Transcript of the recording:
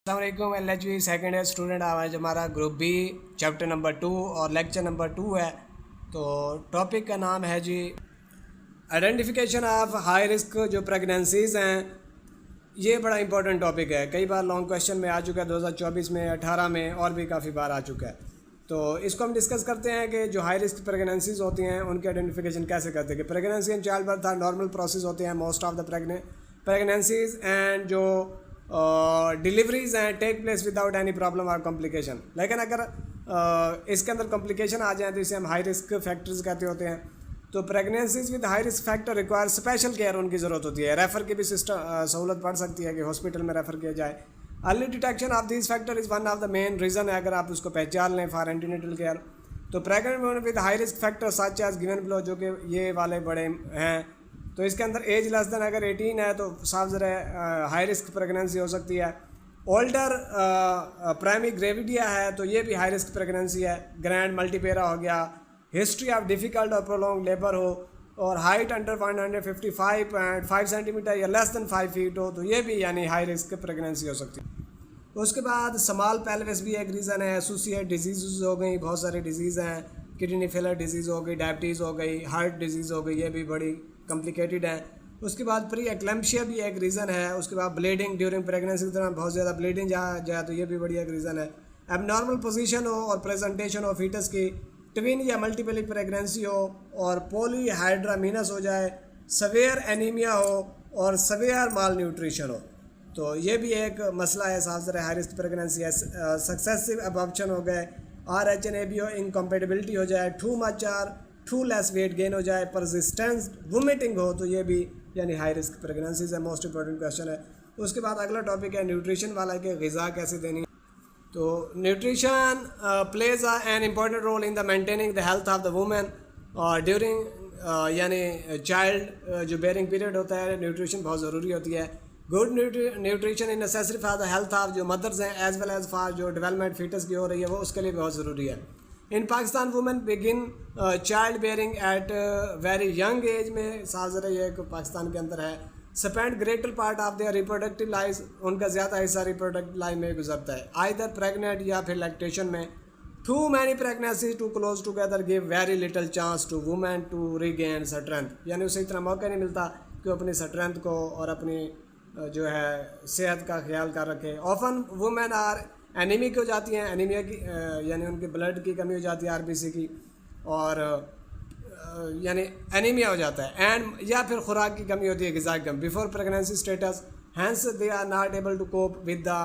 अस्सलामुअलैकुम LHV second year student. आज हमारा ग्रुप बी चैप्टर नंबर 2 और लेक्चर नंबर 2 है। तो टॉपिक का नाम है जी आइडेंटिफिकेशन ऑफ हाई रिस्क जो प्रेगनेंसीज़ हैं। ये बड़ा इंपॉर्टेंट टॉपिक है, कई बार लॉन्ग क्वेश्चन में आ चुका है, 2024 में, 18 में और भी काफ़ी बार आ चुका है। तो इसको हम डिस्कस करते हैं कि जो हाई रिस्क प्रेगनेंसीज़ होती हैं उनकी आइडेंटिफिकेशन कैसे करते हैं। कि pregnancy and child birth are normal process होते हैं most of the pregnancies, and जो डिलीवरीज हैं take place without any problem और कॉम्प्लिकेशन। लेकिन अगर इसके अंदर कॉम्प्लिकेशन आ जाए तो इसे हम हाई रिस्क फैक्टर्स कहते होते हैं। तो pregnancies with high risk factor require special care, उनकी ज़रूरत होती है। रेफ़र की भी सिस्टम सहूलत पड़ सकती है कि हॉस्पिटल में रेफ़र किया जाए। Early detection of this factor is one of the main reason है, अगर आप उसको पहचान लें फॉर एंटीनेटल केयर। तो pregnant women with high risk factor such as given below, जो कि ये वाले बड़े हैं। तो इसके अंदर एज लेस देन अगर 18 है तो साफ ज़रा हाई रिस्क प्रेगनेंसी हो सकती है। ओल्डर प्राइमरी ग्रेविडिया है तो ये भी हाई रिस्क प्रेगनेंसी है। ग्रैंड मल्टीपेरा हो गया, हिस्ट्री ऑफ डिफ़िकल्ट और प्रोलॉन्ग लेबर हो, और हाइट अंडर 155 सेंटीमीटर या लेस देन 5 फीट हो, तो ये भी यानी हाई रिस्क प्रेगनेंसी हो सकती है। उसके बाद स्मॉल पेल्विस भी एक रीज़न है। एसोसिएट डिजीज़ हो गई, बहुत सारे डिजीज़ हैं, किडनी फेलर डिजीज़ हो गई, डायबिटीज़ हो गई, हार्ट डिजीज़ हो गई, ये भी बड़ी कॉम्प्लिकेटेड है। उसके बाद प्री एक्लेम्पशिया भी एक रीज़न है। उसके बाद ब्लीडिंग ड्यूरिंग प्रेगनेंसी के दौरान बहुत ज़्यादा ब्लीडिंग जाए तो ये भी बड़ी एक रीज़न है। एबनॉर्मल पोजीशन हो और प्रेजेंटेशन हो फीटस की, ट्विन या मल्टीपल प्रेगनेंसी हो, और पॉलीहाइड्रामिनस हो जाए, सवेयर एनीमिया हो और सवेयर माल न्यूट्रिशन हो, तो ये भी एक मसला है। साफ ज़रा हाई रिस्क प्रेगनेंसी है। सक्सेसिव अबॉर्प्शन हो गए, RHNAB हो, इनकम्पेटिबिलिटी हो जाए, टू मच और टू लेस वेट गेन हो जाए, परसिस्टेंस वोमिटिंग हो, तो ये भी यानी हाई रिस्क प्रेगनेंसीज है। मोस्ट इंपॉर्टेंट क्वेश्चन है। उसके बाद अगला टॉपिक है न्यूट्रिशन वाला, कि ग़िज़ा कैसे देनी। तो nutrition plays an important role in the maintaining the health of the women और ड्यूरिंग यानी चाइल्ड जो बेयरिंग पीरियड होता है, न्यूट्रिशन बहुत ज़रूरी होती है। Good nutrition in necessary for the health of जो मदर्स हैं एज वेल एज फॉर जो डेवलपमेंट फीटस की हो रही है, वो उसके लिए बहुत ज़रूरी है। In Pakistan women begin child bearing at very young age में, साजर ये पाकिस्तान के अंदर है। Spend greater part of their reproductive life, उनका ज़्यादा हिस्सा रिप्रोडक्टिव लाइफ में गुजरता है, आइदर प्रेगनेंट या फिर लैक्टेशन में। Too many pregnancy too close together give very little chance to women to regain strength, यानी उसे इतना मौका नहीं मिलता कि अपनी स्ट्रेंथ को और अपनी जो है सेहत का ख्याल कर रखे। ऑफन वुमेन आर एनीमिक हो जाती हैं, एनीमिया की यानी उनके ब्लड की कमी हो जाती है, RBC की, और यानी एनीमिया हो जाता है। एंड या फिर खुराक की कमी होती है, ग़िज़ा की कमी before pregnancy status, hence they are not able to cope with the